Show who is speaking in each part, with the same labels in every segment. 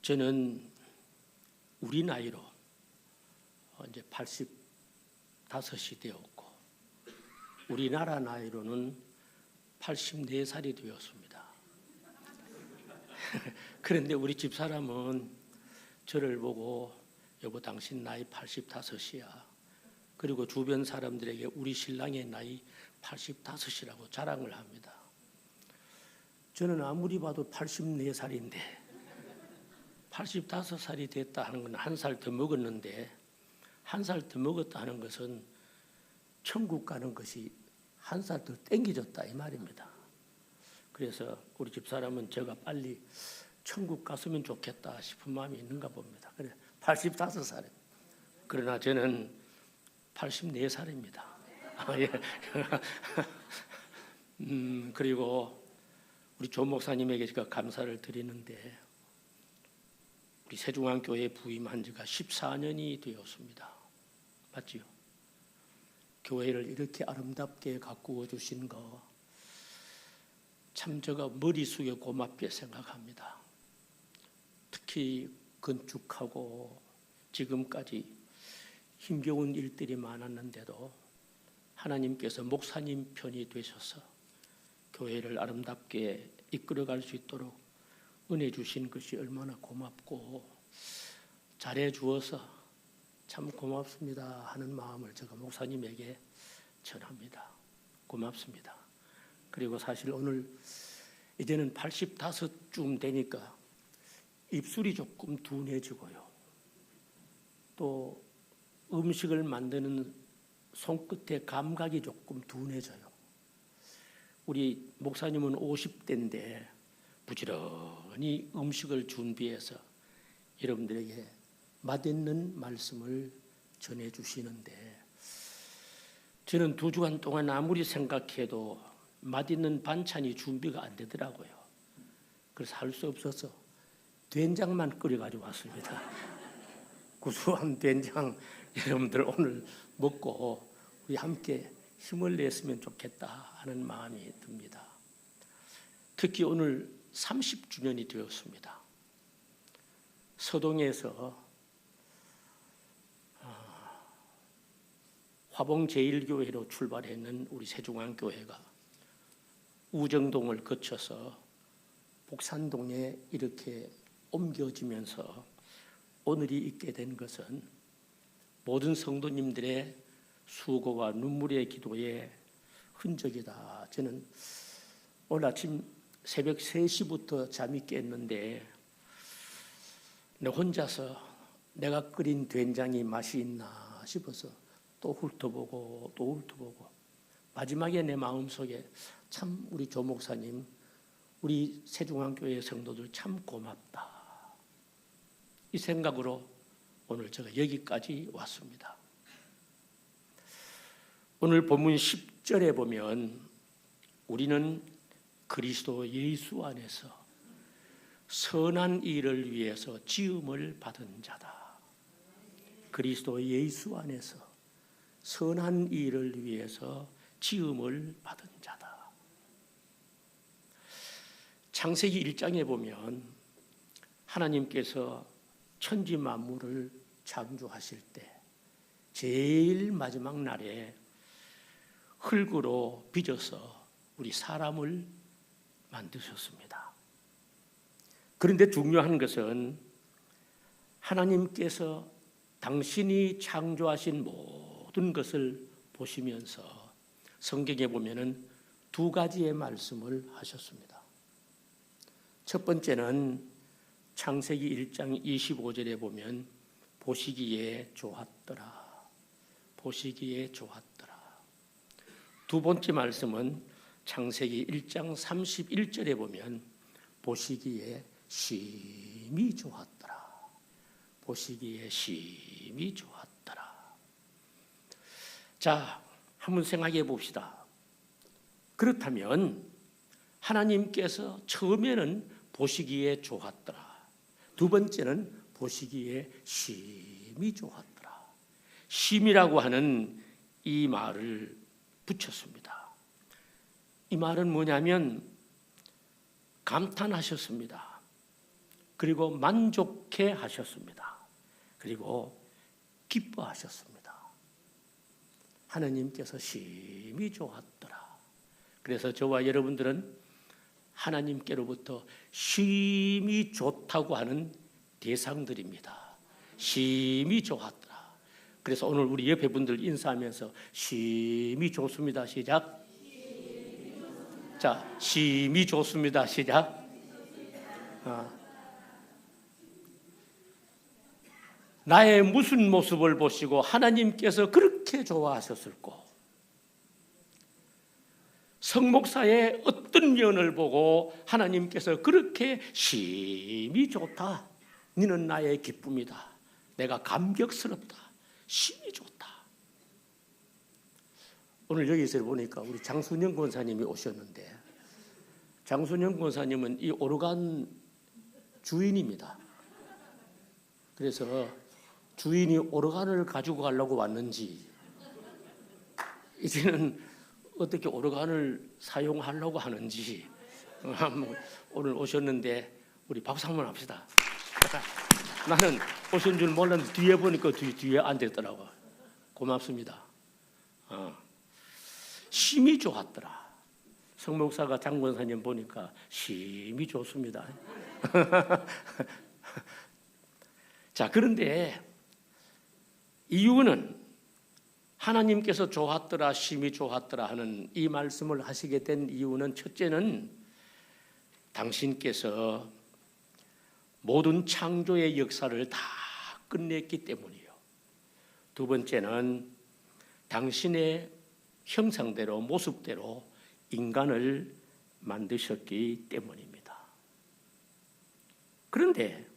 Speaker 1: 저는 우리 나이로 이제 85이 되었고 우리나라 나이로는 84살이 되었습니다. 그런데 우리 집사람은 저를 보고 여보 당신 나이 85이야. 그리고 주변 사람들에게 우리 신랑의 나이 85이라고 자랑을 합니다. 저는 아무리 봐도 84살인데 85살이 됐다 하는 건 한 살 더 먹었는데 한 살 더 먹었다 하는 것은 천국 가는 것이 한 살 더 땡겨졌다 이 말입니다. 그래서 우리 집사람은 제가 빨리 천국 갔으면 좋겠다 싶은 마음이 있는가 봅니다. 그래 85살. 그러나 저는 84살입니다. 예. 그리고 우리 조 목사님에게 제가 감사를 드리는데 우리 세중앙교회 부임한 지가 14년이 되었습니다. 맞지요? 교회를 이렇게 아름답게 가꾸어 주신 거 참 제가 머리 숙여 고맙게 생각합니다. 특히 건축하고 지금까지 힘겨운 일들이 많았는데도 하나님께서 목사님 편이 되셔서 교회를 아름답게 이끌어갈 수 있도록 은혜 주신 것이 얼마나 고맙고 잘해 주어서 참 고맙습니다 하는 마음을 제가 목사님에게 전합니다. 고맙습니다. 그리고 사실 오늘 이제는 85쯤 되니까 입술이 조금 둔해지고요. 또 음식을 만드는 손끝의 감각이 조금 둔해져요. 우리 목사님은 50대인데 부지런히 음식을 준비해서 여러분들에게 맛있는 말씀을 전해주시는데 저는 2주간 동안 아무리 생각해도 맛있는 반찬이 준비가 안 되더라고요. 그래서 할 수 없어서 된장만 끓여가지고 왔습니다. 구수한 된장 여러분들 오늘 먹고 우리 함께 힘을 냈으면 좋겠다 하는 마음이 듭니다. 특히 오늘 30주년이 되었습니다. 서동에서 화봉제일교회로 출발했는 우리 세중앙교회가 우정동을 거쳐서 복산동에 이렇게 옮겨지면서 오늘이 있게 된 것은 모든 성도님들의 수고와 눈물의 기도의 흔적이다. 저는 오늘 아침 새벽 3시부터 잠이 깼는데 내 혼자서 내가 끓인 된장이 맛이 있나 싶어서 또 훑어보고 또 훑어보고 마지막에 내 마음속에 참 우리 조 목사님 우리 세중앙교회 성도들 참 고맙다 이 생각으로 오늘 제가 여기까지 왔습니다. 오늘 본문 10절에 보면 우리는 그리스도 예수 안에서 선한 일을 위해서 지음을 받은 자다. 그리스도 예수 안에서 선한 일을 위해서 지음을 받은 자다. 창세기 1장에 보면 하나님께서 천지 만물을 창조하실 때 제일 마지막 날에 흙으로 빚어서 우리 사람을 만드셨습니다. 그런데 중요한 것은 하나님께서 당신이 창조하신 모든 것을 보시면서 성경에 보면은 2가지의 말씀을 하셨습니다. 첫 번째는 창세기 1장 25절에 보면 보시기에 좋았더라. 보시기에 좋았더라. 두 번째 말씀은 창세기 1장 31절에 보면 보시기에 심히 좋았더라. 보시기에 심히 좋았더라. 자, 한번 생각해 봅시다. 그렇다면 하나님께서 처음에는 보시기에 좋았더라. 두 번째는 보시기에 심히 좋았더라. 심이라고 하는 이 말을 붙였습니다. 이 말은 뭐냐면 감탄하셨습니다. 그리고 만족해 하셨습니다. 그리고 기뻐하셨습니다. 하나님께서 심히 좋았더라. 그래서 저와 여러분들은 하나님께로부터 심히 좋다고 하는 대상들입니다. 심히 좋았더라. 그래서 오늘 우리 옆에 분들 인사하면서 심히 좋습니다. 시작. 자, 심히 좋습니다. 시작. 나의 무슨 모습을 보시고 하나님께서 그렇게 좋아하셨을꼬? 성목사의 어떤 면을 보고 하나님께서 그렇게 심히 좋다. 너는 나의 기쁨이다. 내가 감격스럽다. 심히 좋다. 오늘 여기서 보니까 우리 장순영 권사님이 오셨는데, 장순영 권사님은 이 오르간 주인입니다. 그래서 주인이 오르간을 가지고 가려고 왔는지, 이제는 어떻게 오르간을 사용하려고 하는지 오늘 오셨는데 우리 박수 한번 합시다. 나는 오신 줄 몰랐는데 뒤에 보니까 뒤에 앉았더라고. 고맙습니다. 심히 좋았더라. 성목사가 장권사님 보니까 심히 좋습니다. 자, 그런데 이유는 하나님께서 좋았더라, 심히 좋았더라 하는 이 말씀을 하시게 된 이유는, 첫째는 당신께서 모든 창조의 역사를 다 끝냈기 때문이요. 두 번째는 당신의 형상대로, 모습대로 인간을 만드셨기 때문입니다. 그런데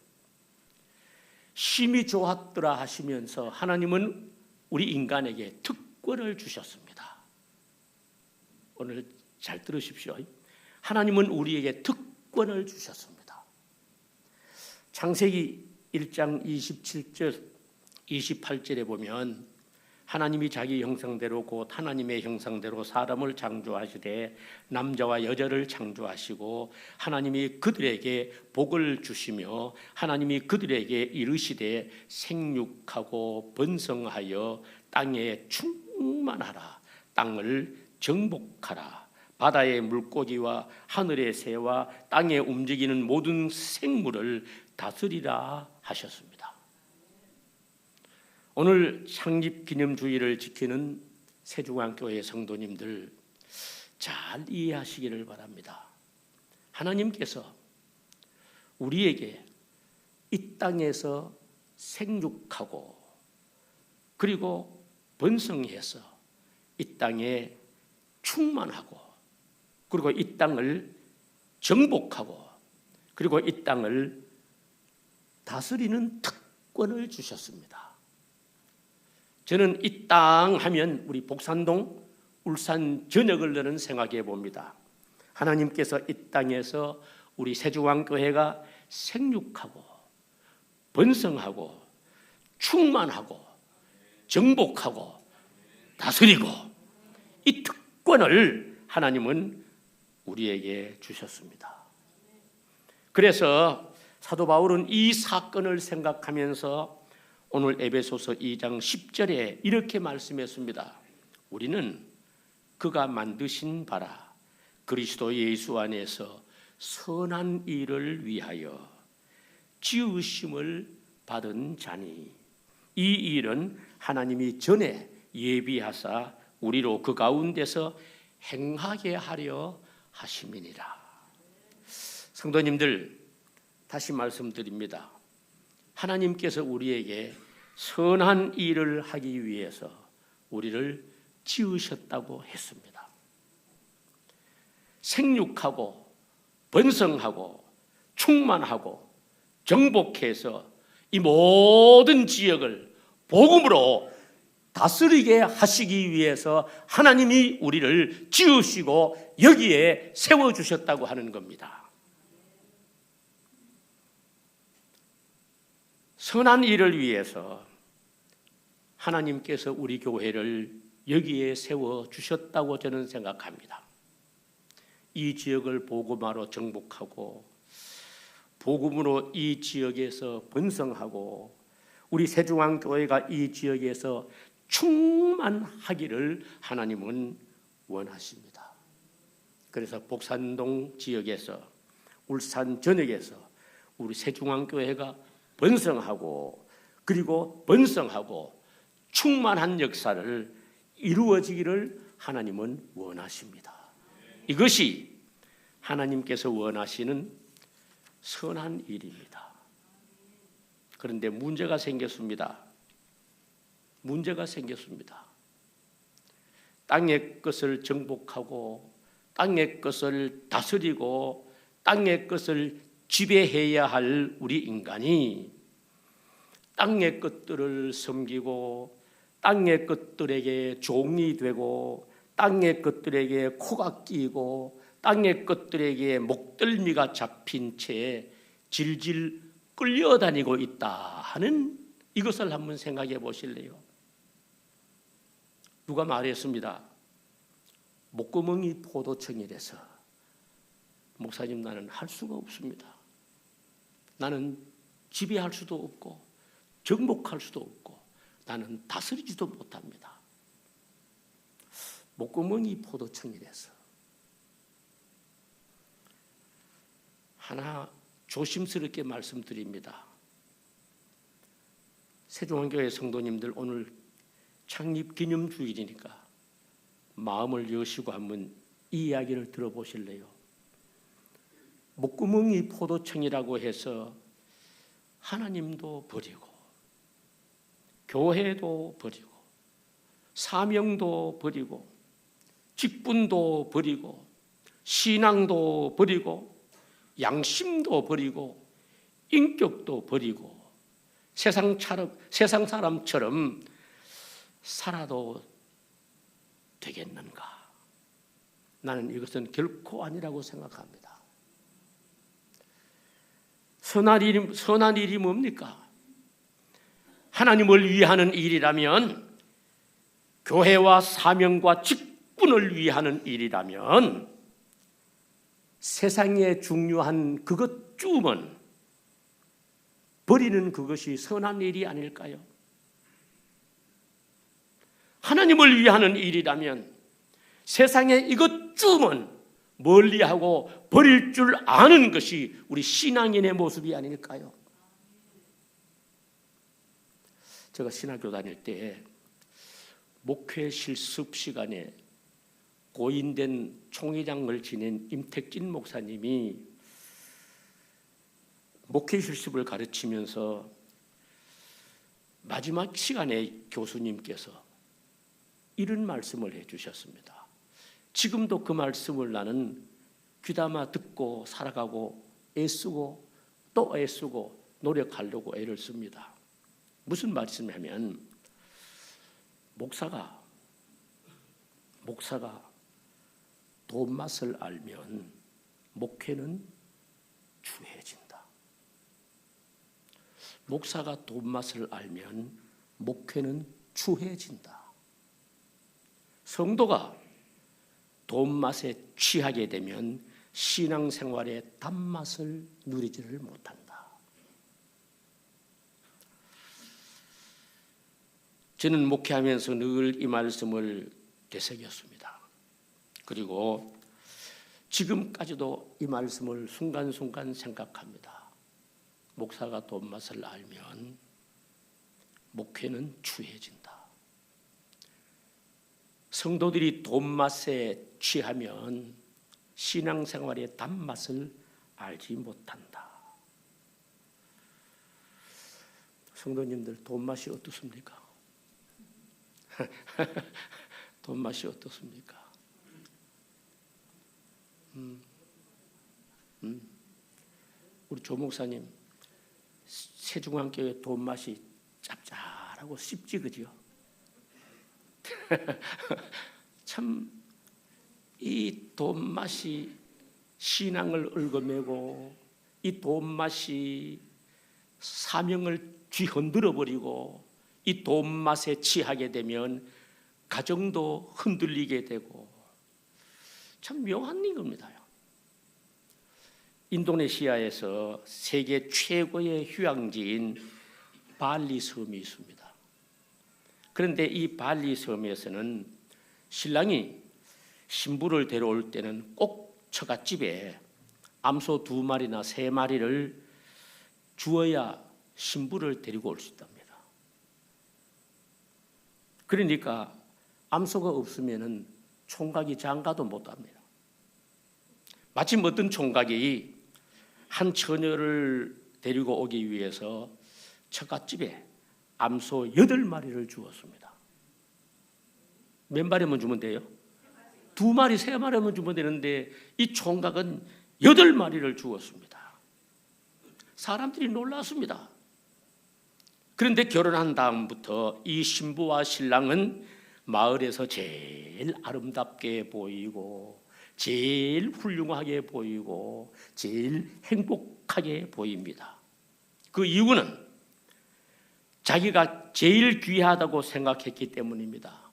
Speaker 1: 심히 좋았더라 하시면서 하나님은 우리 인간에게 특권을 주셨습니다. 오늘 잘 들으십시오. 하나님은 우리에게 특권을 주셨습니다. 창세기 1장 27절 28절에 보면 하나님이 자기 형상대로 곧 하나님의 형상대로 사람을 창조하시되 남자와 여자를 창조하시고 하나님이 그들에게 복을 주시며 하나님이 그들에게 이르시되 생육하고 번성하여 땅에 충만하라. 땅을 정복하라. 바다의 물고기와 하늘의 새와 땅에 움직이는 모든 생물을 다스리라 하셨습니다. 오늘 창립기념주의를 지키는 세중앙교회 성도님들 잘 이해하시기를 바랍니다. 하나님께서 우리에게 이 땅에서 생육하고 그리고 번성해서 이 땅에 충만하고 그리고 이 땅을 정복하고 그리고 이 땅을 다스리는 특권을 주셨습니다. 저는 이 땅 하면 우리 복산동 울산 전역을 저는 생각해 봅니다. 하나님께서 이 땅에서 우리 세중앙교회가 생육하고 번성하고 충만하고 정복하고 다스리고 이 특권을 하나님은 우리에게 주셨습니다. 그래서 사도 바울은 이 사건을 생각하면서 오늘 에베소서 2장 10절에 이렇게 말씀했습니다. 우리는 그가 만드신 바라 그리스도 예수 안에서 선한 일을 위하여 지으심을 받은 자니 이 일은 하나님이 전에 예비하사 우리로 그 가운데서 행하게 하려 하심이니라. 성도님들, 다시 말씀드립니다. 하나님께서 우리에게 선한 일을 하기 위해서 우리를 지으셨다고 했습니다. 생육하고 번성하고 충만하고 정복해서 이 모든 지역을 복음으로 다스리게 하시기 위해서 하나님이 우리를 지으시고 여기에 세워주셨다고 하는 겁니다. 선한 일을 위해서 하나님께서 우리 교회를 여기에 세워주셨다고 저는 생각합니다. 이 지역을 복음화로 정복하고 복음으로 이 지역에서 번성하고 우리 새중앙교회가 이 지역에서 충만하기를 하나님은 원하십니다. 그래서 복산동 지역에서 울산 전역에서 우리 새중앙교회가 번성하고 그리고 번성하고 충만한 역사를 이루어지기를 하나님은 원하십니다. 이것이 하나님께서 원하시는 선한 일입니다. 그런데 문제가 생겼습니다. 문제가 생겼습니다. 땅의 것을 정복하고 땅의 것을 다스리고 땅의 것을 지배해야 할 우리 인간이 땅의 것들을 섬기고 땅의 것들에게 종이 되고 땅의 것들에게 코가 끼고 땅의 것들에게 목덜미가 잡힌 채 질질 끌려다니고 있다 하는 이것을 한번 생각해 보실래요? 누가 말했습니다. 목구멍이 포도청이라서 목사님 나는 할 수가 없습니다. 나는 지배할 수도 없고 정복할 수도 없고 나는 다스리지도 못합니다. 목구멍이 포도청이라서. 하나 조심스럽게 말씀드립니다. 새중앙교회 성도님들 오늘 창립 기념주일이니까 마음을 여시고 한번 이 이야기를 들어보실래요? 목구멍이 포도청이라고 해서 하나님도 버리고 교회도 버리고 사명도 버리고 직분도 버리고 신앙도 버리고 양심도 버리고 인격도 버리고 세상 사람처럼 살아도 되겠는가? 나는 이것은 결코 아니라고 생각합니다. 선한 일이 뭡니까? 하나님을 위하는 일이라면, 교회와 사명과 직분을 위하는 일이라면 세상에 중요한 그것쯤은 버리는 그것이 선한 일이 아닐까요? 하나님을 위하는 일이라면 세상에 이것쯤은 멀리하고 버릴 줄 아는 것이 우리 신앙인의 모습이 아닐까요? 제가 신학교 다닐 때 목회 실습 시간에 고인된 총회장을 지낸 임택진 목사님이 목회 실습을 가르치면서 마지막 시간에 교수님께서 이런 말씀을 해주셨습니다. 지금도 그 말씀을 나는 귀담아 듣고 살아가고 애쓰고 또 애쓰고 노력하려고 애를 씁니다. 무슨 말씀이냐면 목사가 돈 맛을 알면 목회는 추해진다. 목사가 돈 맛을 알면 목회는 추해진다. 성도가 돈 맛에 취하게 되면 신앙생활의 단맛을 누리지를 못한다. 저는 목회하면서 늘 이 말씀을 되새겼습니다. 그리고 지금까지도 이 말씀을 순간순간 생각합니다. 목사가 돈 맛을 알면 목회는 추해진다. 성도들이 돈 맛에 취하면 신앙생활의 단맛을 알지 못한다. 성도님들 돈 맛이 어떻습니까? 돈 맛이 어떻습니까? 우리 조 목사님 새중앙교회 돈 맛이 짭짤하고 씹지 그죠? 참 이 돈 맛이 신앙을 얽어매고 이 돈 맛이 사명을 뒤흔들어 버리고 이 돈 맛에 취하게 되면 가정도 흔들리게 되고 참 묘한 일입니다. 인도네시아에서 세계 최고의 휴양지인 발리 섬이 있습니다. 그런데 이 발리 섬에서는 신랑이 신부를 데려올 때는 꼭 처갓집에 암소 2마리나 3마리를 주어야 신부를 데리고 올 수 있답니다. 그러니까 암소가 없으면 총각이 장가도 못 합니다. 마침 어떤 총각이 한 처녀를 데리고 오기 위해서 처갓집에 암소 8마리를 주었습니다. 몇 마리만 주면 돼요? 2마리, 3마리만 주면 되는데 이 총각은 8마리를 주었습니다. 사람들이 놀랐습니다. 그런데 결혼한 다음부터 이 신부와 신랑은 마을에서 제일 아름답게 보이고 제일 훌륭하게 보이고 제일 행복하게 보입니다. 그 이유는 자기가 제일 귀하다고 생각했기 때문입니다.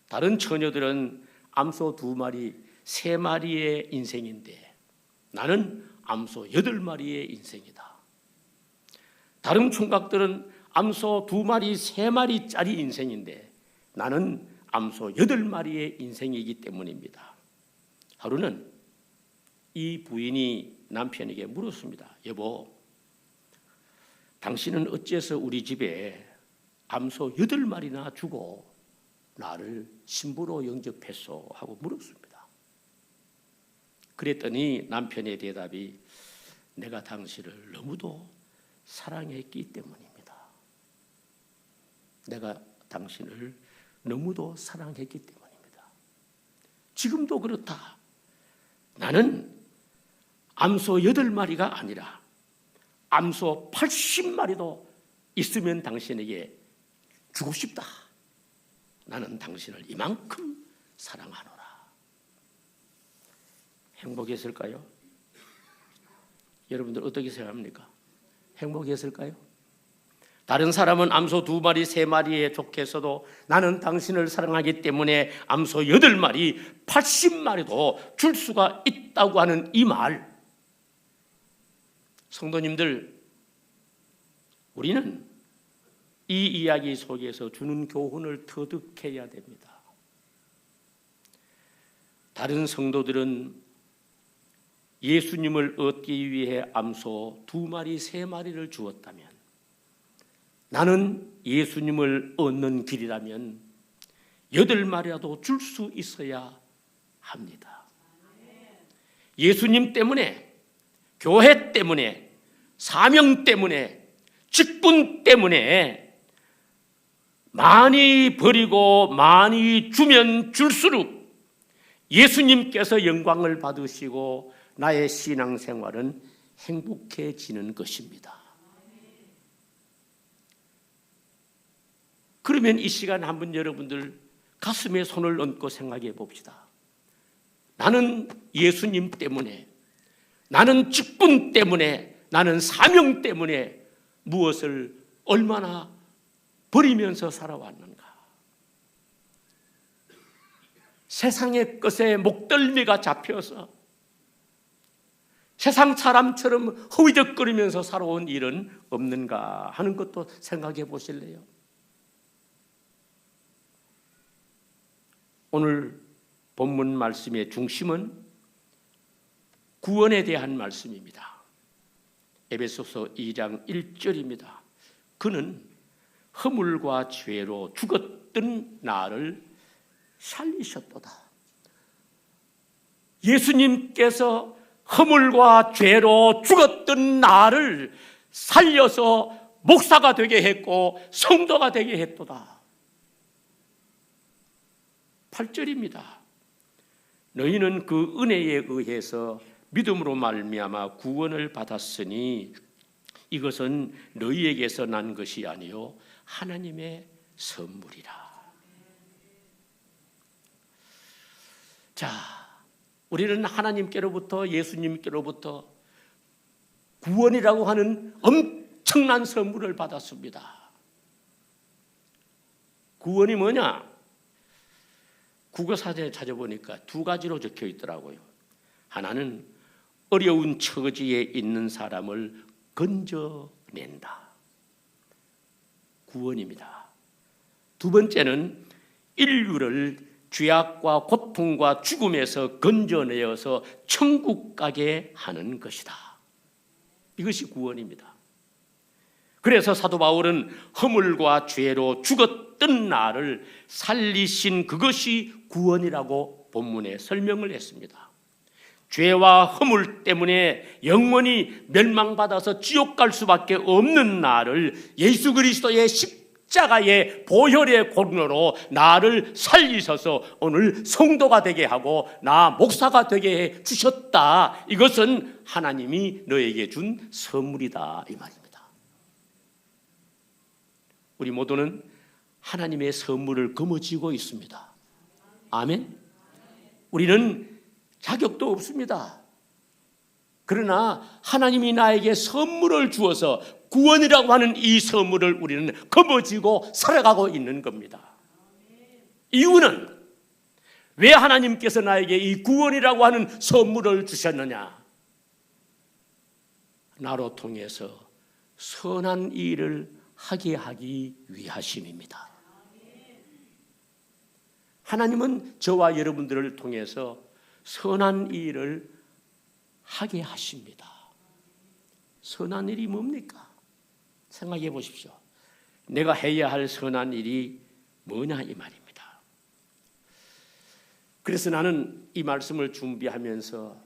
Speaker 1: 다른 처녀들은 암소 2마리, 3마리의 인생인데 나는 암소 8마리의 인생이다. 다른 총각들은 암소 2마리, 3마리짜리 인생인데 나는 암소 8마리의 인생이기 때문입니다. 하루는 이 부인이 남편에게 물었습니다. 여보, 당신은 어째서 우리 집에 암소 8마리나 주고 나를 신부로 영접했소? 하고 물었습니다. 그랬더니 남편의 대답이 내가 당신을 너무도 사랑했기 때문입니다. 내가 당신을 너무도 사랑했기 때문입니다. 지금도 그렇다. 나는 암소 8마리가 아니라 암소 80마리도 있으면 당신에게 주고 싶다. 나는 당신을 이만큼 사랑하노라. 행복했을까요? 여러분들 어떻게 생각합니까? 행복했을까요? 다른 사람은 암소 2마리, 3마리에 좋겠어도 나는 당신을 사랑하기 때문에 암소 8마리, 80마리도 줄 수가 있다고 하는 이 말. 성도님들, 우리는 이 이야기 속에서 주는 교훈을 터득해야 됩니다. 다른 성도들은 예수님을 얻기 위해 암소 2마리, 3마리를 주었다면 나는 예수님을 얻는 길이라면 8마리라도 줄 수 있어야 합니다. 예수님 때문에, 교회 때문에, 사명 때문에, 직분 때문에 많이 버리고 많이 주면 줄수록 예수님께서 영광을 받으시고 나의 신앙생활은 행복해지는 것입니다. 그러면 이 시간 한번 여러분들 가슴에 손을 얹고 생각해 봅시다. 나는 예수님 때문에, 나는 직분 때문에, 나는 사명 때문에 무엇을 얼마나 버리면서 살아왔는가? 세상의 것에 목덜미가 잡혀서 세상 사람처럼 허위적거리면서 살아온 일은 없는가 하는 것도 생각해 보실래요? 오늘 본문 말씀의 중심은 구원에 대한 말씀입니다. 에베소서 2장 1절입니다. 그는 허물과 죄로 죽었던 나를 살리셨도다. 예수님께서 허물과 죄로 죽었던 나를 살려서 목사가 되게 했고 성도가 되게 했도다. 8절입니다. 너희는 그 은혜에 의해서 믿음으로 말미암아 구원을 받았으니 이것은 너희에게서 난 것이 아니요 하나님의 선물이라. 자, 우리는 하나님께로부터 예수님께로부터 구원이라고 하는 엄청난 선물을 받았습니다. 구원이 뭐냐? 국어사전에 찾아보니까 2가지로 적혀 있더라고요. 하나는 어려운 처지에 있는 사람을 건져낸다. 구원입니다. 두 번째는 인류를 죄악과 고통과 죽음에서 건져내어서 천국 가게 하는 것이다. 이것이 구원입니다. 그래서 사도 바울은 허물과 죄로 죽었던 나를 살리신 그것이 구원이라고 본문에 설명을 했습니다. 죄와 허물 때문에 영원히 멸망받아서 지옥 갈 수밖에 없는 나를 예수 그리스도의 십자가의 보혈의 공로로 나를 살리셔서 오늘 성도가 되게 하고 나 목사가 되게 해 주셨다. 이것은 하나님이 너에게 준 선물이다 이 말입니다. 우리 모두는 하나님의 선물을 거머쥐고 있습니다. 아멘. 우리는 자격도 없습니다. 그러나 하나님이 나에게 선물을 주어서 구원이라고 하는 이 선물을 우리는 거머쥐고 살아가고 있는 겁니다. 이유는 왜 하나님께서 나에게 이 구원이라고 하는 선물을 주셨느냐? 나로 통해서 선한 일을 하게 하기 위하심입니다. 하나님은 저와 여러분들을 통해서 선한 일을 하게 하십니다. 선한 일이 뭡니까? 생각해 보십시오. 내가 해야 할 선한 일이 뭐냐 이 말입니다. 그래서 나는 이 말씀을 준비하면서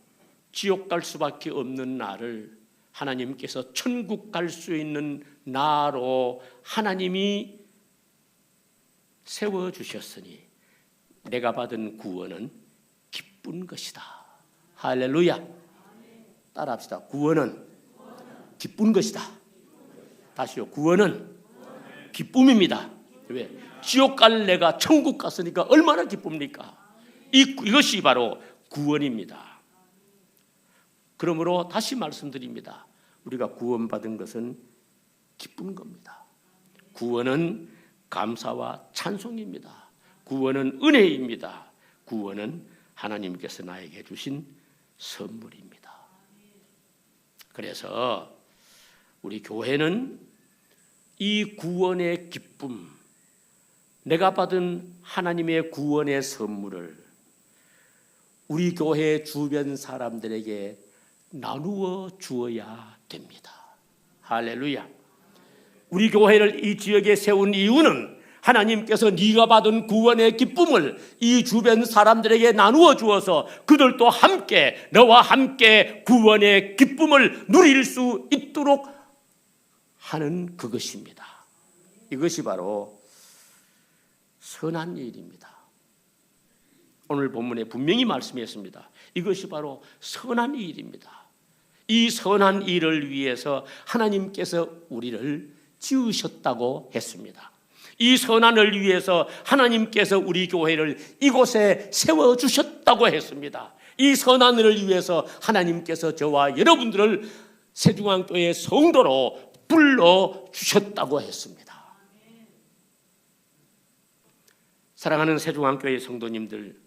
Speaker 1: 지옥 갈 수밖에 없는 나를 하나님께서 천국 갈 수 있는 나로 하나님이 세워주셨으니 내가 받은 구원은 기쁜 것이다. 할렐루야. 따라합시다. 구원은 기쁜 것이다. 다시요. 구원은 기쁨입니다. 왜? 지옥 갈 내가 천국 갔으니까 얼마나 기쁩니까? 이것이 바로 구원입니다. 그러므로 다시 말씀드립니다. 우리가 구원받은 것은 기쁜 겁니다. 구원은 감사와 찬송입니다. 구원은 은혜입니다. 구원은 하나님께서 나에게 주신 선물입니다. 그래서 우리 교회는 이 구원의 기쁨, 내가 받은 하나님의 구원의 선물을 우리 교회 주변 사람들에게 나누어 주어야 됩니다. 할렐루야. 우리 교회를 이 지역에 세운 이유는 하나님께서 네가 받은 구원의 기쁨을 이 주변 사람들에게 나누어 주어서 그들도 함께 너와 함께 구원의 기쁨을 누릴 수 있도록 하는 그것입니다. 이것이 바로 선한 일입니다. 오늘 본문에 분명히 말씀했습니다. 이것이 바로 선한 일입니다. 이 선한 일을 위해서 하나님께서 우리를 지으셨다고 했습니다. 이 선한을 위해서 하나님께서 우리 교회를 이곳에 세워주셨다고 했습니다. 이 선한을 위해서 하나님께서 저와 여러분들을 세중앙교회 성도로 불러주셨다고 했습니다. 사랑하는 세중앙교회 성도님들,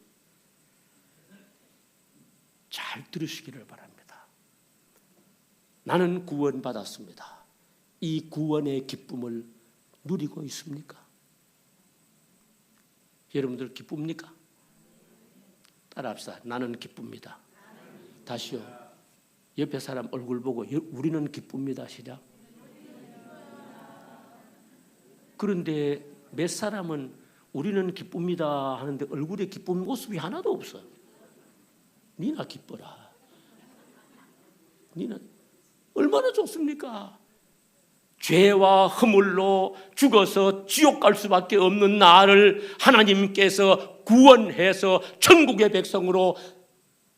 Speaker 1: 잘 들으시기를 바랍니다. 나는 구원받았습니다. 이 구원의 기쁨을 누리고 있습니까? 여러분들 기쁩니까? 따라합시다. 나는 기쁩니다. 다시요. 옆에 사람 얼굴 보고 우리는 기쁩니다. 시작. 그런데 몇 사람은 우리는 기쁩니다 하는데 얼굴에 기쁜 모습이 하나도 없어요. 니나 기뻐라. 니는 얼마나 좋습니까? 죄와 허물로 죽어서 지옥 갈 수밖에 없는 나를 하나님께서 구원해서 천국의 백성으로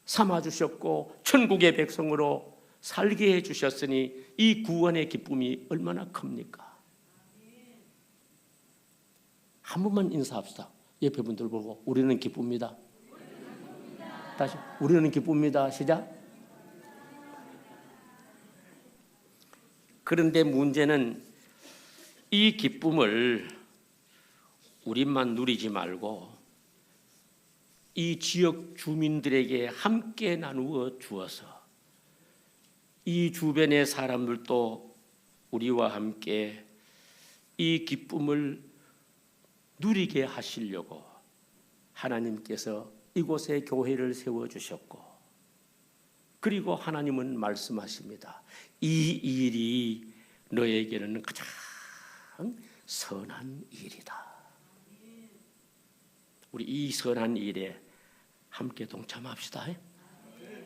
Speaker 1: 삼아주셨고 천국의 백성으로 살게 해주셨으니 이 구원의 기쁨이 얼마나 큽니까? 한 번만 인사합시다. 옆에 분들 보고 우리는 기쁩니다. 다시 우리는 기쁩니다. 시작. 그런데 문제는 이 기쁨을 우리만 누리지 말고 이 지역 주민들에게 함께 나누어 주어서 이 주변의 사람들도 우리와 함께 이 기쁨을 누리게 하시려고 하나님께서 이곳에 교회를 세워주셨고, 그리고 하나님은 말씀하십니다. 이 일이 너에게는 가장 선한 일이다. 우리 이 선한 일에 함께 동참합시다.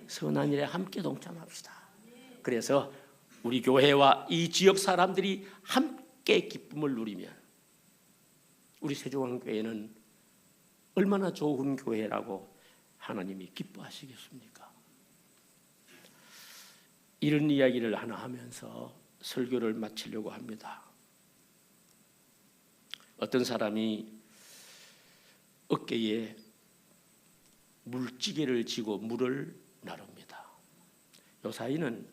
Speaker 1: 선한 일에 함께 동참합시다. 그래서 우리 교회와 이 지역 사람들이 함께 기쁨을 누리면 우리 세종왕교회는 얼마나 좋은 교회라고 하나님이 기뻐하시겠습니까? 이런 이야기를 하나 하면서 설교를 마치려고 합니다. 어떤 사람이 어깨에 물찌개를 지고 물을 나릅니다. 요 사이는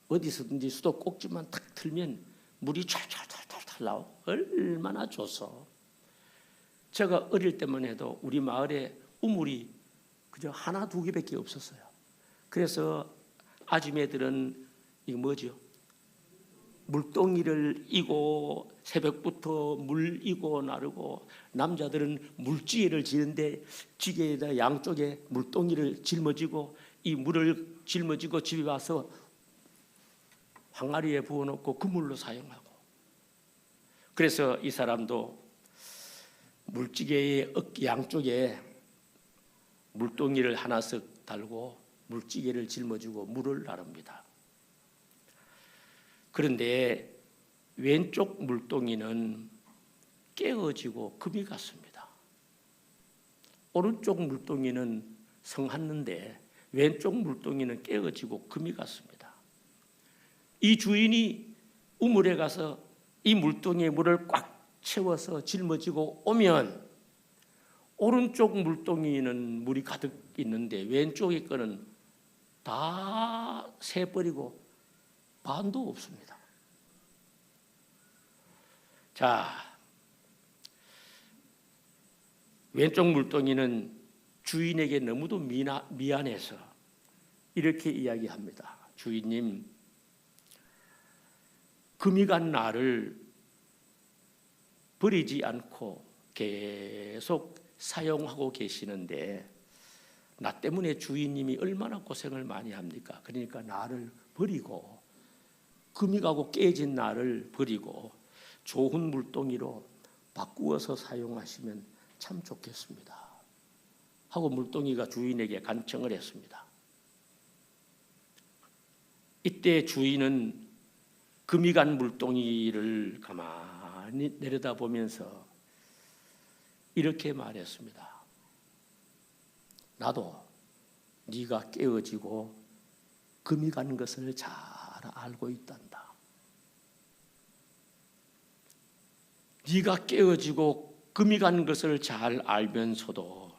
Speaker 1: 어디서든지 수도꼭지만 탁 틀면 물이 찰찰찰찰 나오고 얼마나 좋소. 제가 어릴 때만 해도 우리 마을에 우물이 그저 하나 두 개밖에 없었어요. 그래서 아줌매들은 이거 뭐죠? 물동이를 이고 새벽부터 물 이고 나르고, 남자들은 물찌개를 지는데 찌개에다 양쪽에 물동이를 짊어지고 이 물을 짊어지고 집에 와서 항아리에 부어놓고 그 물로 사용하고, 그래서 이 사람도 물찌개의 어깨 양쪽에 물동이를 하나씩 달고 물찌개를 짊어지고 물을 나릅니다. 그런데 왼쪽 물동이는 깨어지고 금이 갔습니다. 오른쪽 물동이는 성했는데 왼쪽 물동이는 깨어지고 금이 갔습니다. 이 주인이 우물에 가서 이 물동이에 물을 꽉 채워서 짊어지고 오면 오른쪽 물동이는 물이 가득 있는데 왼쪽의 거는 다 새버리고 반도 없습니다. 자, 왼쪽 물동이는 주인에게 너무도 미안해서 이렇게 이야기합니다. 주인님, 금이 간 나를 버리지 않고 계속 사용하고 계시는데 나 때문에 주인님이 얼마나 고생을 많이 합니까? 그러니까 나를 버리고, 금이 가고 깨진 나를 버리고 좋은 물동이로 바꾸어서 사용하시면 참 좋겠습니다 하고 물동이가 주인에게 간청을 했습니다. 이때 주인은 금이 간 물동이를 가만히 내려다보면서 이렇게 말했습니다. 나도 네가 깨어지고 금이 간 것을 잘 알고 있단다. 네가 깨어지고 금이 간 것을 잘 알면서도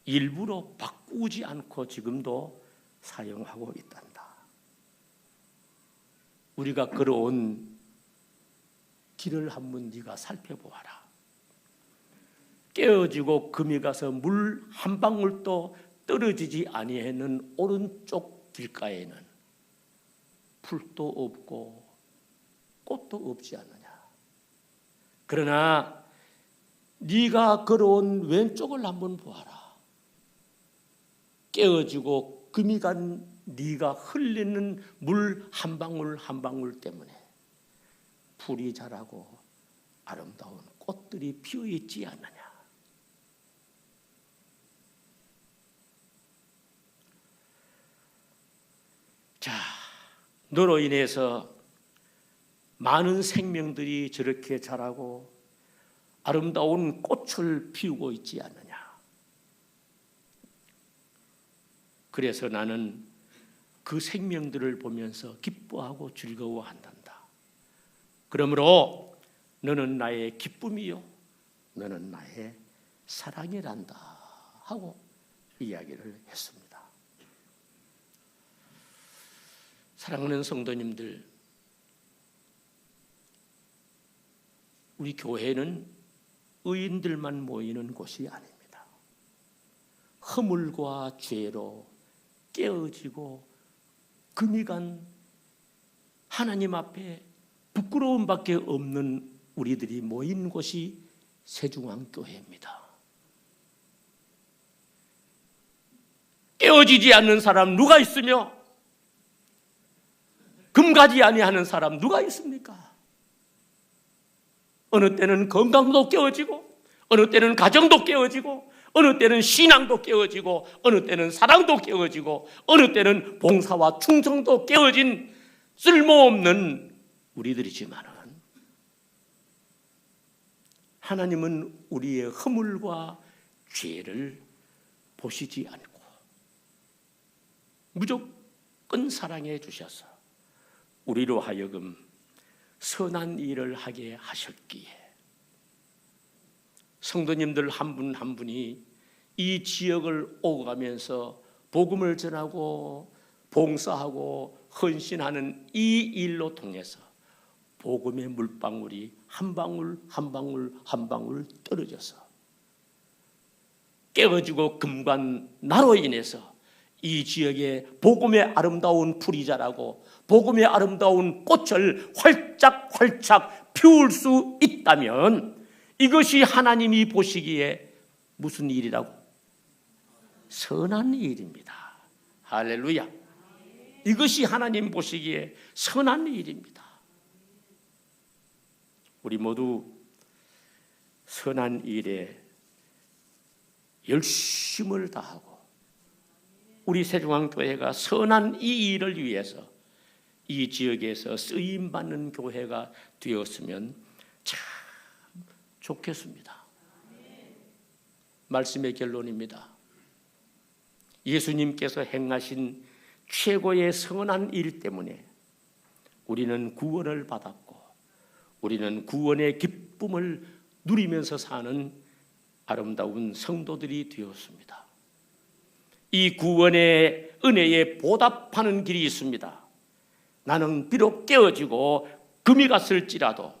Speaker 1: 일부러 바꾸지 않고 지금도 사용하고 있단다. 우리가 걸어온 길을 한번 네가 살펴보아라. 깨어지고 금이 가서 물 한 방울도 떨어지지 아니하는 오른쪽 길가에는 풀도 없고 꽃도 없지 않느냐. 그러나 네가 걸어온 왼쪽을 한번 보아라. 깨어지고 금이 간 네가 흘리는 물 한 방울 한 방울 때문에 풀이 자라고 아름다운 꽃들이 피어 있지 않느냐. 자, 너로 인해서 많은 생명들이 저렇게 자라고 아름다운 꽃을 피우고 있지 않느냐. 그래서 나는 그 생명들을 보면서 기뻐하고 즐거워한단다. 그러므로 너는 나의 기쁨이요, 너는 나의 사랑이란다 하고 이야기를 했습니다. 사랑하는 성도님들, 우리 교회는 의인들만 모이는 곳이 아닙니다. 허물과 죄로 깨어지고 금이 간 하나님 앞에 부끄러움밖에 없는 우리들이 모인 곳이 세중앙교회입니다. 깨어지지 않는 사람 누가 있으며 금가지 아니하는 사람 누가 있습니까? 어느 때는 건강도 깨어지고, 어느 때는 가정도 깨어지고, 어느 때는 신앙도 깨어지고, 어느 때는 사랑도 깨어지고, 어느 때는 봉사와 충성도 깨어진 쓸모없는 우리들이지만 하나님은 우리의 허물과 죄를 보시지 않고 무조건 사랑해 주셔서 우리로 하여금 선한 일을 하게 하셨기에 성도님들 한 분 한 분이 이 지역을 오가면서 복음을 전하고 봉사하고 헌신하는 이 일로 통해서 복음의 물방울이 한 방울 한 방울 한 방울 떨어져서 깨어지고 금관 나로 인해서 이 지역에 복음의 아름다운 풀이 자라고 복음의 아름다운 꽃을 활짝활짝 피울 수 있다면 이것이 하나님이 보시기에 무슨 일이라고? 선한 일입니다. 할렐루야. 이것이 하나님 보시기에 선한 일입니다. 우리 모두 선한 일에 열심을 다하고 우리 세중앙교회가 선한 이 일을 위해서 이 지역에서 쓰임받는 교회가 되었으면 참 좋겠습니다. 말씀의 결론입니다. 예수님께서 행하신 최고의 선한 일 때문에 우리는 구원을 받았고 우리는 구원의 기쁨을 누리면서 사는 아름다운 성도들이 되었습니다. 이 구원의 은혜에 보답하는 길이 있습니다. 나는 비록 깨어지고 금이 갔을지라도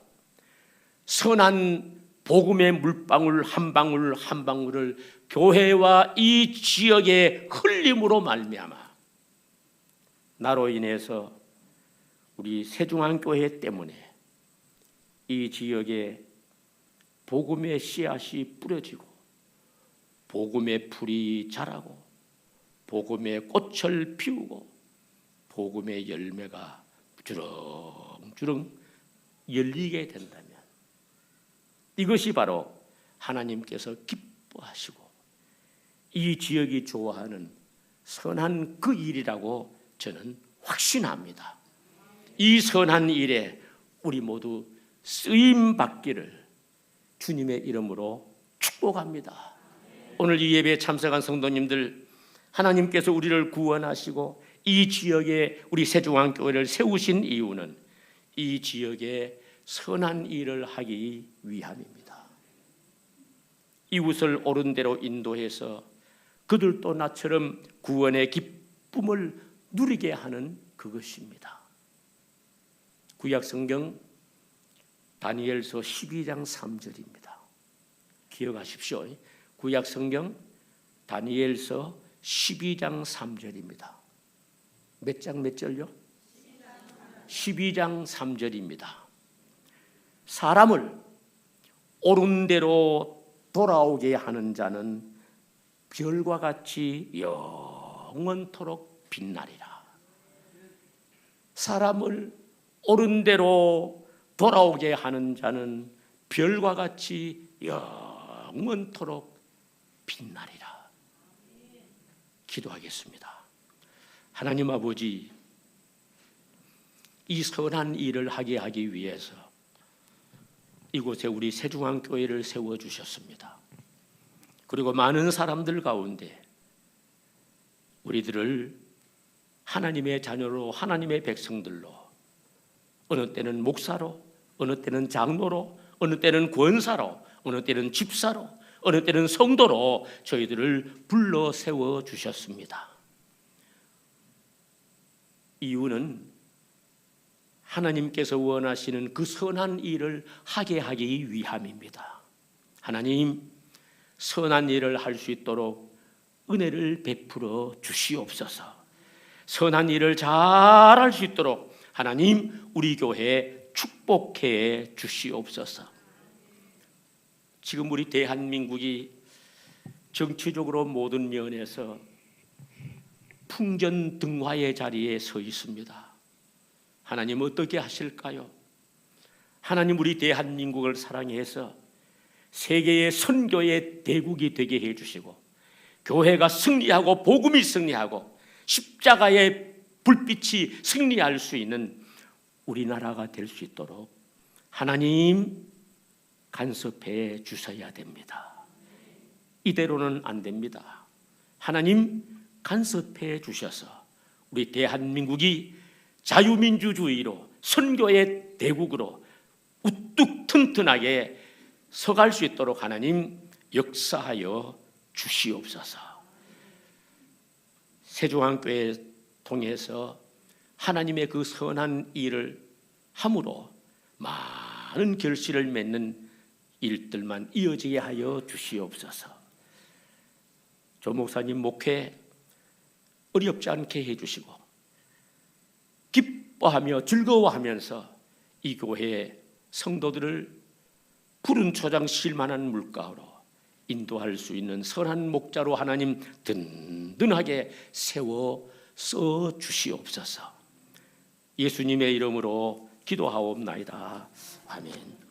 Speaker 1: 선한 복음의 물방울 한 방울 한 방울을 교회와 이 지역의 흘림으로 말미암아 나로 인해서 우리 세중앙교회 때문에 이 지역에 복음의 씨앗이 뿌려지고 복음의 풀이 자라고 복음의 꽃을 피우고 복음의 열매가 주렁주렁 열리게 된다면 이것이 바로 하나님께서 기뻐하시고 이 지역이 좋아하는 선한 그 일이라고 저는 확신합니다. 이 선한 일에 우리 모두 쓰임 받기를 주님의 이름으로 축복합니다. 오늘 이 예배에 참석한 성도님들, 하나님께서 우리를 구원하시고 이 지역에 우리 세중앙교회를 세우신 이유는 이 지역에 선한 일을 하기 위함입니다. 이웃을 옳은 대로 인도해서 그들도 나처럼 구원의 기쁨을 누리게 하는 그것입니다. 구약성경 다니엘서 12장 3절입니다. 기억하십시오. 구약성경 다니엘서 12장 3절입니다. 몇 장 몇 절요? 12장 3절입니다. 사람을 옳은 대로 돌아오게 하는 자는 별과 같이 영원토록 빛나리라. 사람을 옳은 대로 돌아오게 하는 자는 별과 같이 영원토록 빛나리라. 기도하겠습니다. 하나님 아버지, 이 선한 일을 하게 하기 위해서 이곳에 우리 세중앙교회를 세워주셨습니다. 그리고 많은 사람들 가운데 우리들을 하나님의 자녀로 하나님의 백성들로 어느 때는 목사로 어느 때는 장로로 어느 때는 권사로 어느 때는 집사로 어느 때는 성도로 저희들을 불러 세워주셨습니다. 이유는 하나님께서 원하시는 그 선한 일을 하게 하기 위함입니다. 하나님, 선한 일을 할 수 있도록 은혜를 베풀어 주시옵소서. 선한 일을 잘할 수 있도록 하나님 우리 교회 축복해 주시옵소서. 지금 우리 대한민국이 정치적으로 모든 면에서 풍전등화의 자리에 서 있습니다. 하나님 어떻게 하실까요? 하나님 우리 대한민국을 사랑해서 세계의 선교의 대국이 되게 해주시고 교회가 승리하고 복음이 승리하고 십자가의 불빛이 승리할 수 있는 우리나라가 될 수 있도록 하나님 간섭해 주셔야 됩니다. 이대로는 안 됩니다. 하나님 간섭해 주셔서 우리 대한민국이 자유민주주의로 선교의 대국으로 우뚝 튼튼하게 서갈 수 있도록 하나님 역사하여 주시옵소서. 세종안교회 통해서 하나님의 그 선한 일을 함으로 많은 결실을 맺는 일들만 이어지게 하여 주시옵소서. 조 목사님 목회 어렵지 않게 해주시고 기뻐하며 즐거워하면서 이 교회의 성도들을 푸른 초장 실만한 물가로 인도할 수 있는 선한 목자로 하나님 든든하게 세워 써 주시옵소서. 예수님의 이름으로 기도하옵나이다. 아멘.